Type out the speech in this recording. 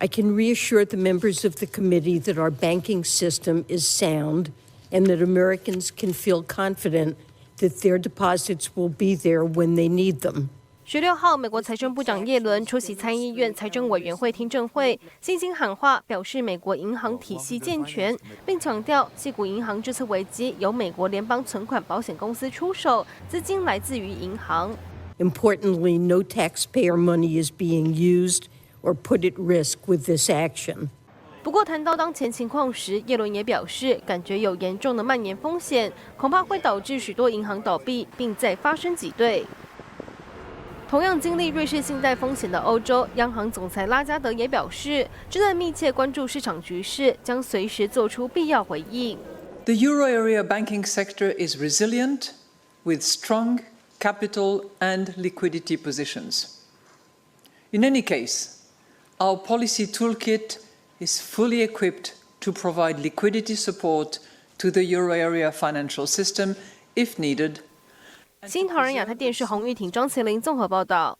I can reassure the members of the committee that our banking system is sound and that Americans can feel confident that their deposits will be there when they need them. 16号，美国财政部长耶伦出席参议院财政委员会听证会，信心喊话，表示美国银行体系健全，并强调矽谷银行这次危机由美国联邦存款保险公司出手，资金来自于银行。Importantly, no taxpayer money is being used or put at risk with this action. 不过，谈到当前情况时，耶伦也表示，感觉有严重的蔓延风险，恐怕会导致许多银行倒闭，并再发生挤兑。同样经历瑞士信贷风险的欧洲央行总裁拉加德也表示，正在密切关注市场局势，将随时做出必要回应。The euro area banking sector is resilient, with strong capital and liquidity positions. In any case, our policy toolkit is fully equipped to provide liquidity support to the euro area financial system if needed. 新唐人亚太电视洪玉婷、张麒麟综合报道。